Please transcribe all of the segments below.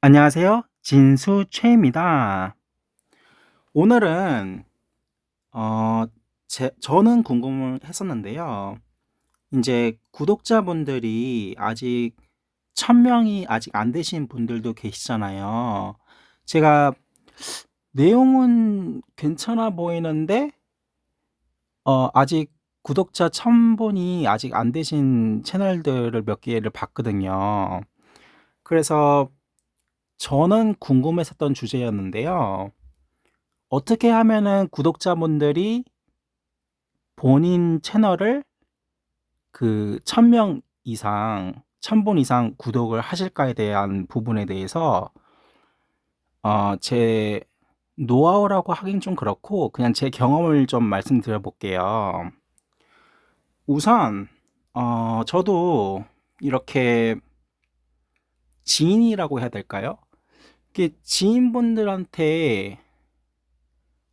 안녕하세요. 진수 최입니다. 오늘은 어 저는 궁금했었는데요. 이제 구독자분들이 아직 1000명이 아직 안 되신 분들도 계시잖아요. 제가 내용은 괜찮아 보이는데 아직 구독자 1000분이 아직 안 되신 채널들을 몇 개를 봤거든요. 그래서 저는 궁금했었던 주제였는데요. 어떻게 하면은 구독자분들이 본인 채널을 그 1000명 이상 1000분 이상 구독을 하실까에 대한 부분에 대해서 제 노하우라고 하긴 좀 그렇고 그냥 제 경험을 좀 말씀드려 볼게요. 우선 저도 이렇게 지인이라고 해야 될까요? 이게 지인분들한테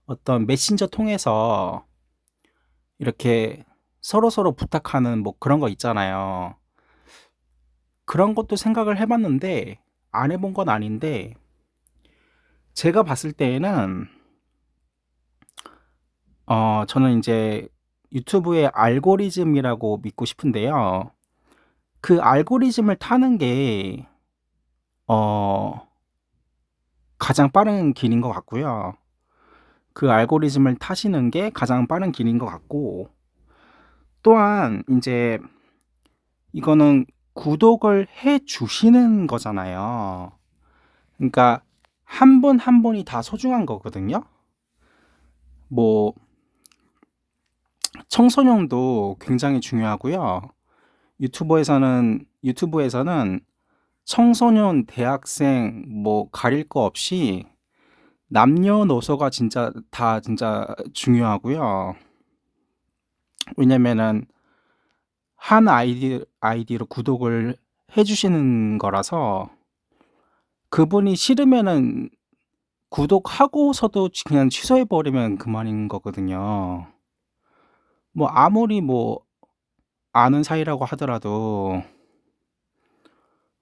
어떤 메신저 통해서 이렇게 서로서로 부탁하는 뭐 그런 거 있잖아요. 그런 것도 생각을 해 봤는데 안 해본 건 아닌데 제가 봤을 때에는 저는 인제 유튜브의 알고리즘이라고 믿고 싶은데요. 그 알고리즘을 타는 게 어 가장 빠른 길인 것 같고요. 그 알고리즘을 타시는 게 가장 빠른 길인 것 같고 또한 인제 이거는 구독을 해 주시는 거잖아요. 그러니까 한 분 한 분이 다 소중한 거거든요. 뭐 청소년도 굉장히 중요하고요. 유튜브에서는 청소년, 대학생 뭐 가릴 거 없이 남녀노소가 진짜 중요하고요. 왜냐면은 한 아이디로 구독을 해 주시는 거라서 그분이 싫으면은 구독하고서도 그냥 취소해 버리면 그만인 거거든요. 뭐 아무리 뭐 아는 사이라고 하더라도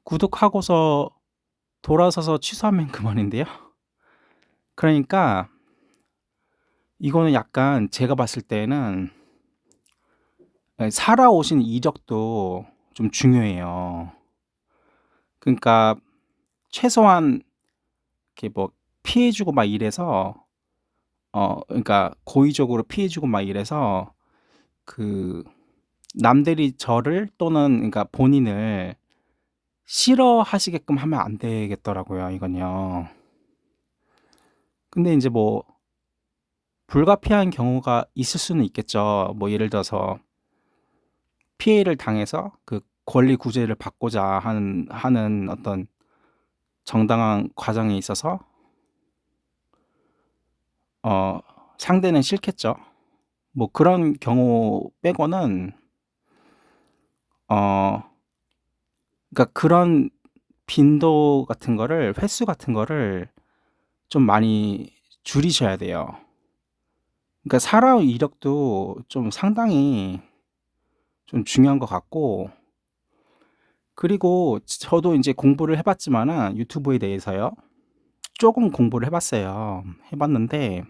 구독하고서 돌아서서 취소하면 그만인데요. 그러니까 이거는 약간 제가 봤을 때는 살아오신 이력도 좀 중요해요. 그러니까 최소한 이렇게 뭐 피해 주고 막 이래서 그러니까 고의적으로 피해 주고 막 이래서 그 남들이 저를 또는 그러니까 본인을 싫어하시게끔 하면 안 되겠더라고요, 이건요. 근데 인제 뭐 불가피한 경우가 있을 수는 있겠죠. 뭐 예를 들어서 피해를 당해서 그 권리 구제를 받고자 하는 어떤 정당한 과정에 있어서 어 상대는 싫겠죠. 뭐 그런 경우 빼고는 어 그러니까 그런 빈도 같은 거를 횟수 같은 거를 좀 많이 줄이셔야 돼요. 그러니까 살아온 이력도 좀 상당히 좀 중요한 것 같고 그리고 저도 인제 공부를 해 봤지만은 유튜브에 대해서요. 쪼금 공부를 해 봤어요. 해 봤는데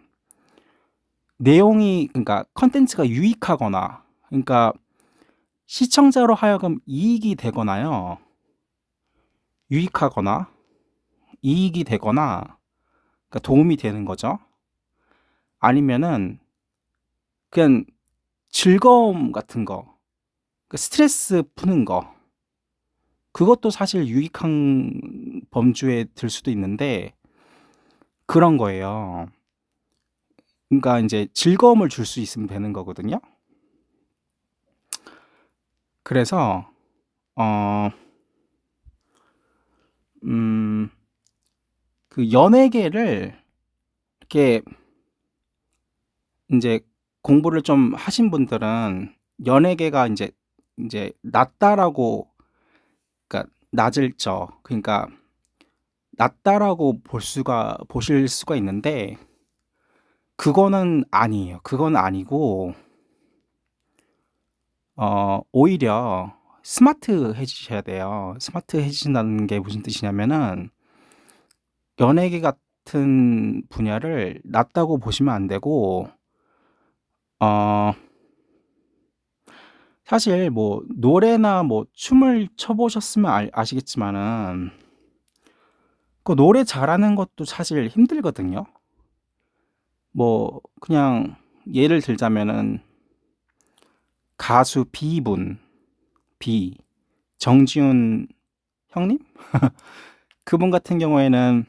내용이 그러니까 콘텐츠가 유익하거나 그러니까 시청자로 하여금 이익이 되거나요. 유익하거나 이익이 되거나 그러니까 도움이 되는 거죠. 아니면은 그냥 즐거움 같은 거 그 스트레스 푸는 거 그것도 사실 유익한 범주에 들 수도 있는데 그런 거예요. 그러니까 인제 즐거움을 줄 수 있으면 되는 거거든요. 그래서 어 음 그 연예계를 이렇게 인제 공부를 좀 하신 분들은 연예계가 인제 낮다라고 그러니까 낮을 저 그러니까 낮다라고 보실 수가 있는데 그거는 아니에요. 그건 아니고 오히려 스마트해지셔야 돼요. 스마트해지신다는 게 무슨 뜻이냐면은 연예계 같은 분야를 낮다고 보시면 안 되고 어 사실 뭐 노래나 뭐 춤을 춰 보셨으면 아시겠지만은 그 노래 잘하는 것도 사실 힘들거든요. 뭐 그냥 예를 들자면은 가수 B 정지훈 형님? 그분 같은 경우에는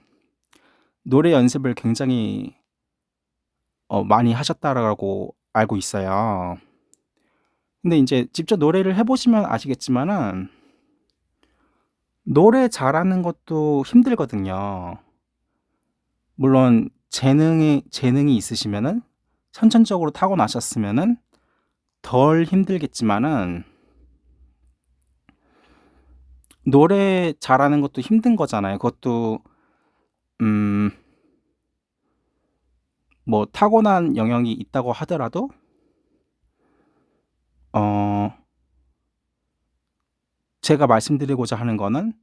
노래 연습을 굉장히 많이 하셨다라고 알고 있어요. 근데 인제 직접 노래를 해 보시면 아시겠지만은 노래 잘하는 것도 힘들거든요. 물론 재능이 있으시면은 선천적으로 타고나셨으면은 덜 힘들겠지만은 노래 잘하는 것도 힘든 거잖아요. 그것도 음 뭐 타고난 영역이 있다고 하더라도 어 제가 말씀드리고자 하는 거는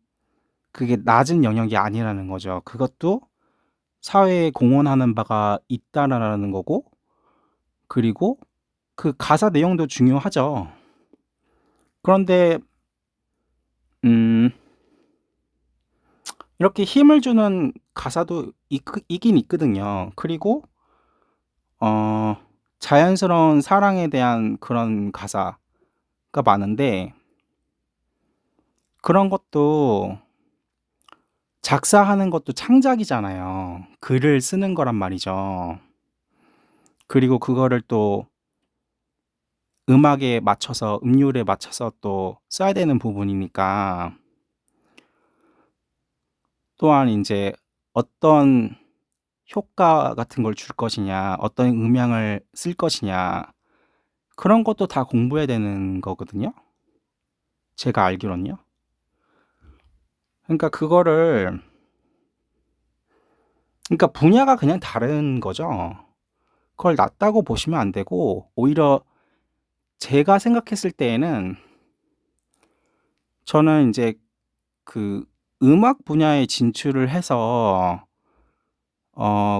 그게 낮은 영역이 아니라는 거죠. 그것도 사회에 공헌하는 바가 있다라는 거고, 그리고 그 가사 내용도 중요하죠. 그런데 음 이렇게 힘을 주는 가사도 있긴 있거든요. 그리고 어 자연스러운 사랑에 대한 그런 가사가 많은데, 그런 것도 작사하는 것도 창작이잖아요. 글을 쓰는 거란 말이죠. 그리고 그거를 또 음악에 맞춰서 음률에 맞춰서 또 써야 되는 부분이니까, 또한 인제 어떤 효과 같은 걸 줄 것이냐, 어떤 음향을 쓸 것이냐, 그런 것도 다 공부해야 되는 거거든요, 제가 알기로는요. 그러니까 분야가 그냥 다른 거죠. 그걸 낮다고 보시면 안 되고, 오히려 제가 생각했을 때에는 저는 인제 그 음악 분야에 진출을 해서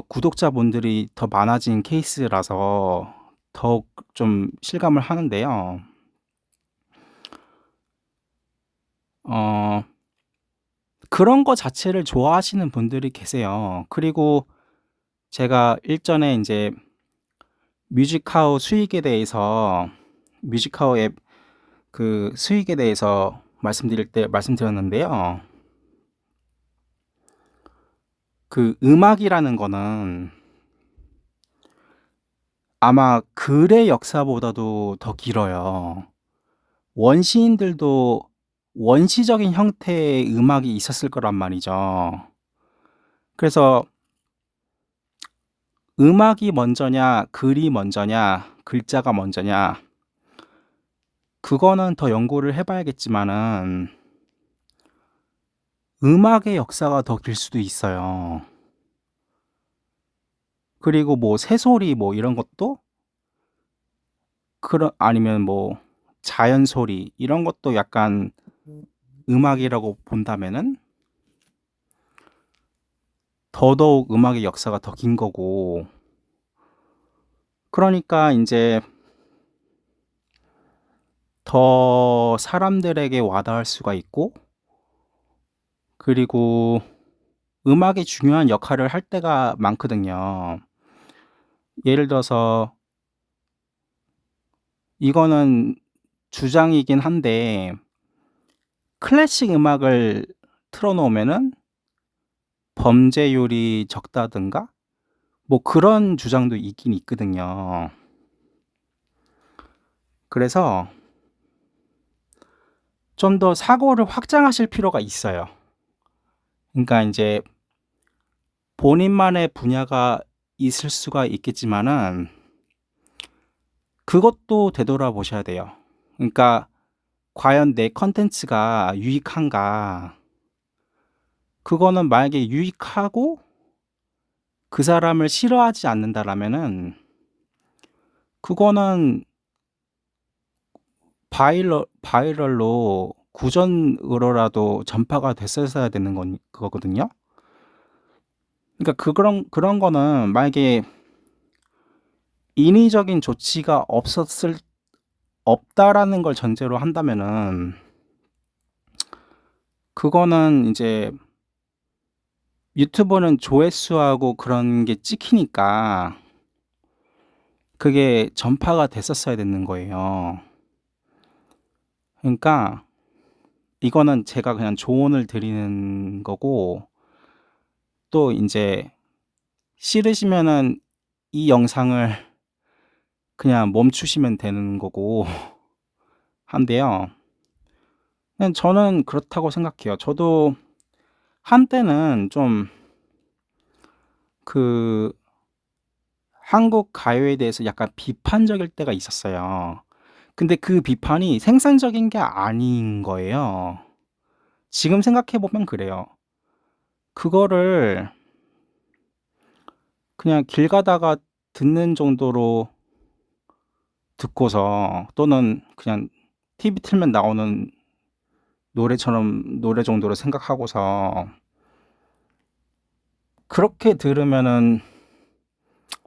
구독자분들이 더 많아진 케이스라서 더욱 좀 실감을 하는데요. 어 그런 거 자체를 좋아하시는 분들이 계세요. 그리고 제가 일전에 인제 뮤직하우 수익에 대해서 뮤직하우 앱 그 수익에 대해서 말씀드렸는데요. 그 음악이라는 거는 아마 글의 역사보다도 더 길어요. 원시인들도 원시적인 형태의 음악이 있었을 거란 말이죠. 그래서 음악이 먼저냐 글이 먼저냐 글자가 먼저냐, 그거는 더 연구를 해 봐야겠지만은 음악의 역사가 더 길 수도 있어요. 그리고 뭐 새소리 뭐 이런 것도, 아니면 뭐 자연 소리 이런 것도 약간 음악이라고 본다면은 더더욱 음악의 역사가 더 긴 거고, 그러니까 인제 더 사람들에게 와닿을 수가 있고, 그리고 음악이 중요한 역할을 할 때가 많거든요. 예를 들어서 이거는 주장이긴 한데, 클래식 음악을 틀어 놓으면은 범죄율이 적다든가 뭐 그런 주장도 있긴 있거든요. 그래서 좀 더 사고를 확장하실 필요가 있어요. 그러니까 인제 본인만의 분야가 있을 수가 있겠지만은 그것도 되돌아보셔야 돼요. 그러니까 '과연 내 콘텐츠가 유익한가?' 그거는 만약에 유익하고 그 사람을 싫어하지 않는다라면은 그거는 바이럴로 구전으로라도 전파가 됐었어야 되는 거거든요. 그러니까 그런 거는 만약에 인위적인 조치가 없다라는 걸 전제로 한다면은 그거는 인제 유튜브는 조회수하고 그런 게 찍히니까 그게 전파가 됐었어야 되는 거예요. 그러니까 이거는 제가 그냥 조언을 드리는 거고, 또 인제 싫으시면은 이 영상을 그냥 멈추시면 되는 거고 한데요. 그냥 저는 그렇다고 생각해요. 저도 한때는 좀 그 한국 가요에 대해서 약간 비판적일 때가 있었어요. 근데 그 비판이 생산적인 게 아닌 거예요. 지금 생각해 보면 그래요. 그거를 그냥 길 가다가 듣는 정도로 듣고서, 또는 그냥 TV 틀면 나오는 노래 정도로 생각하고서 그렇게 들으면은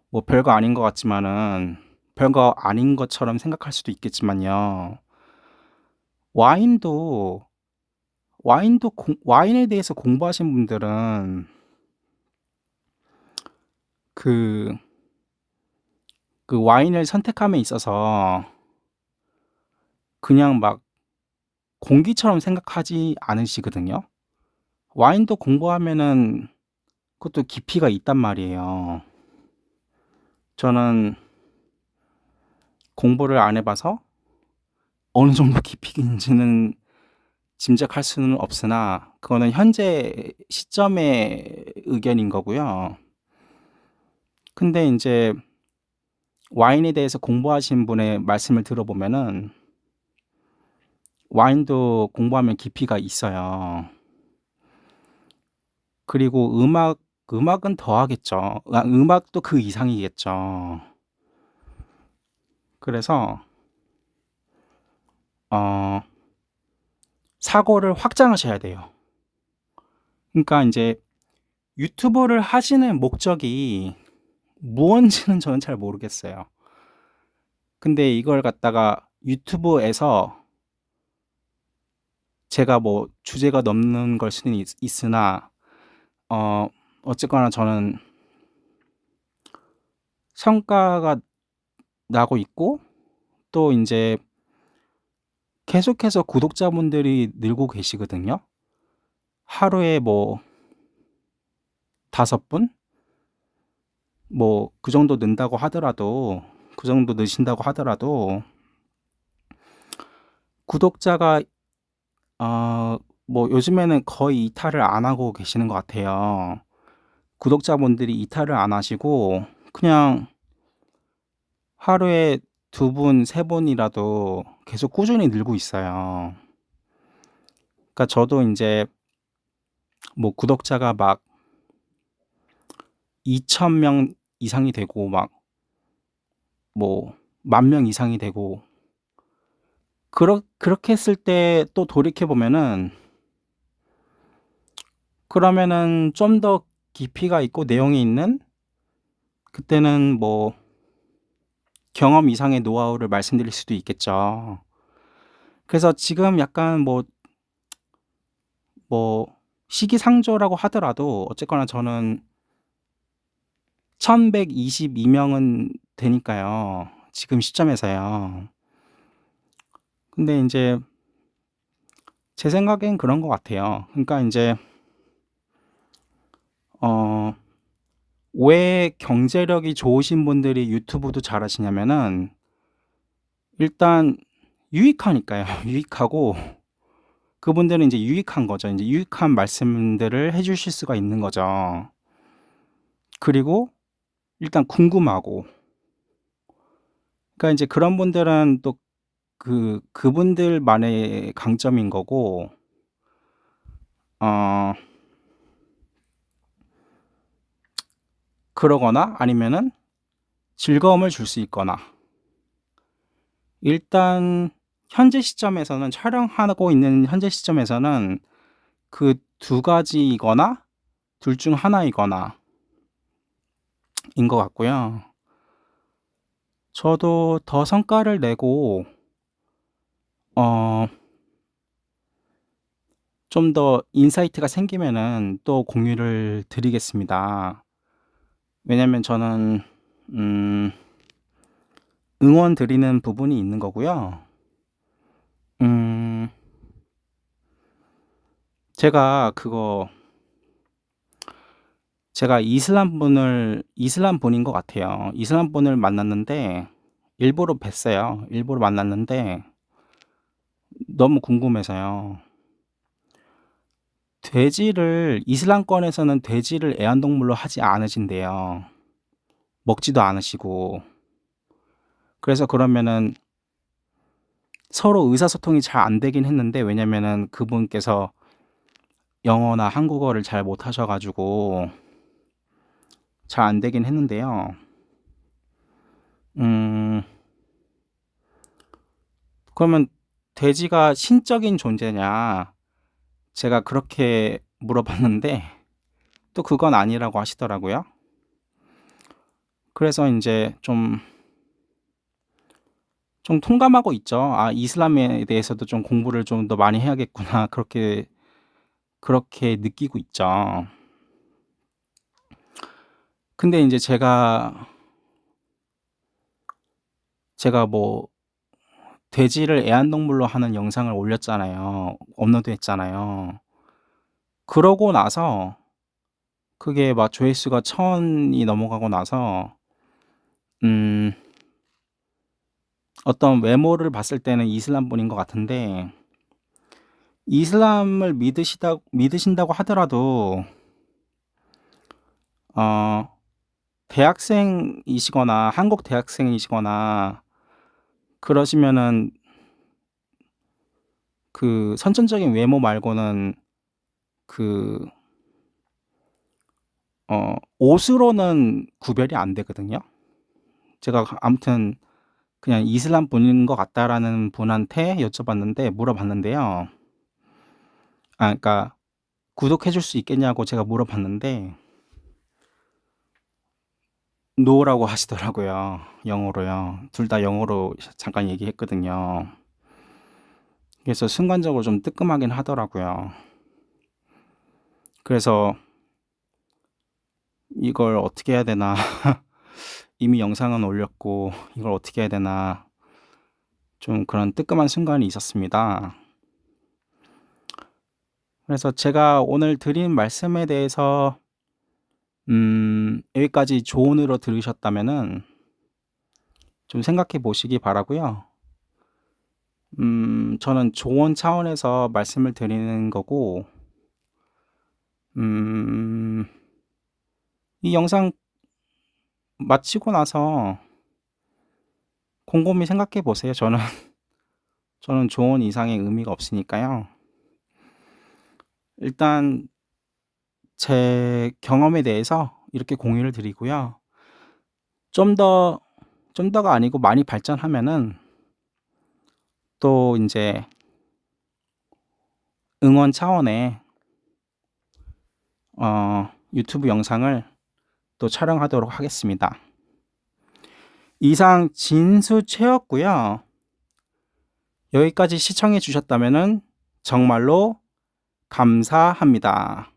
뭐 별거 아닌 것 같지만은, 별거 아닌 것처럼 생각할 수도 있겠지만요. 와인도 와인에 대해서 공부하신 분들은 그 와인을 선택함에 있어서 그냥 막 공기처럼 생각하지 않으시거든요. 와인도 공부하면은 그것도 깊이가 있단 말이에요. 저는 공부를 안 해 봐서 어느 정도 깊이인지는 짐작할 수는 없으나, 그거는 현재 시점의 의견인 거고요. 근데 인제 와인에 대해서 공부하신 분의 말씀을 들어보면은 와인도 공부하면 깊이가 있어요. 그리고 음악은 더하겠죠. 음악도 그 이상이겠죠. 그래서 어 사고를 확장하셔야 돼요. 그러니까 인제 유튜브를 하시는 목적이 무언지는 저는 잘 모르겠어요. 근데 이걸 갖다가 유튜브에서 제가 뭐 주제가 넘는 걸 수는 있으나, 어 어쨌거나 저는 성과가 나고 있고, 또 인제 계속해서 구독자분들이 늘고 계시거든요. 하루에 뭐 5 분? 뭐 그 정도 는다고 하더라도, 그 정도 느신다고 하더라도 구독자가 뭐 요즘에는 거의 이탈을 안 하고 계시는 것 같아요. 구독자분들이 이탈을 안 하시고 그냥 하루에 2 분, 3 분이라도 계속 꾸준히 늘고 있어요. 그러니까 저도 인제 뭐 구독자가 막 2,000명 이상이 되고, 막 뭐 10,000명 이상이 되고, 그렇게 했을 때 또 돌이켜 보면은, 그러면은 좀 더 깊이가 있고 내용이 있는, 그때는 뭐 경험 이상의 노하우를 말씀드릴 수도 있겠죠. 그래서 지금 약간 뭐 시기상조라고 하더라도 어쨌거나 저는 1,122 명은 되니까요, 지금 시점에서요. 근데 인제 제 생각엔 그런 것 같아요. 그러니까 인제 어 왜 경제력이 좋으신 분들이 유튜브도 잘하시냐면은, 일단 유익하니까요. 유익하고, 그분들은 인제 유익한 거죠. 인제 유익한 말씀들을 해 주실 수가 있는 거죠. 그리고 일단 궁금하고, 그러니까 인제 그런 분들은 또 그분들만의 강점인 거고, 어 그러거나 아니면은 즐거움을 줄 수 있거나, 일단 현재 시점에서는, 촬영하고 있는 현재 시점에서는 그 두 가지이거나 둘 중 하나이거나, 인 것 같고요. 저도 더 성과를 내고 어 좀 더 인사이트가 생기면은 또 공유를 드리겠습니다. 왜냐면 저는 음 응원 드리는 부분이 있는 거고요. 음 제가 그거 제가 이슬람 분인 것 같아요. 이슬람 분을 만났는데 일부러 뵀어요. 일부러 만났는데 너무 궁금해서요. 돼지를 이슬람권에서는 돼지를 애완동물로 하지 않으신대요. 먹지도 않으시고. 그래서 그러면은 서로 의사소통이 잘 안 되긴 했는데, 왜냐면은 그분께서 영어나 한국어를 잘 못하셔 가지고 잘 안 되긴 했는데요. 음 그러면 돼지가 신적인 존재냐, 제가 그렇게 물어봤는데 또 그건 아니라고 하시더라고요. 그래서 인제 좀 통감하고 있죠. '아, 이슬람에 대해서도 좀 공부를 좀 더 많이 해야겠구나.' 그렇게 느끼고 있죠. 근데 인제 제가 뭐 돼지를 애완동물로 하는 영상을 올렸잖아요. 업로드했잖아요. 그러고 나서 그게 막 조회수가 1,000이 넘어가고 나서 음 어떤 외모를 봤을 때는 이슬람 분인 것 같은데, 이슬람을 믿으신다고 하더라도 어 대학생이시거나 한국 대학생이시거나 그러시면은 그 선천적인 외모 말고는 그 옷으로는 구별이 안 되거든요. 제가 아무튼 그냥 "이슬람 분인 것 같다."라는 분한테 물어봤는데요. 그러니까 "구독해 줄 수 있겠냐."고 제가 물어봤는데 "No"라고 하시더라고요. 영어로요. 둘 다 영어로 잠깐 얘기했거든요. 그래서 순간적으로 좀 뜨끔하긴 하더라고요. 그래서 '이걸 어떻게 해야 되나.' 이미 영상은 올렸고 '이걸 어떻게 해야 되나.' 좀 그런 뜨끔한 순간이 있었습니다. 그래서 제가 오늘 드린 말씀에 대해서 여기까지 조언으로 들으셨다면은 좀 생각해 보시기 바라고요. 저는 조언 차원에서 말씀을 드리는 거고, 음 이 영상 마치고 나서 곰곰이 생각해 보세요. 저는 조언 이상의 의미가 없으니까요. 일단 제 경험에 대해서 이렇게 공유를 드리고요. 좀 더 좀 더가 아니고 많이 발전하면은 또 인제 응원 차원의 유튜브 영상을 또 촬영하도록 하겠습니다. 이상 진수채였고요. 여기까지 시청해 주셨다면은 정말로 감사합니다.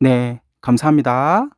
네, 감사합니다.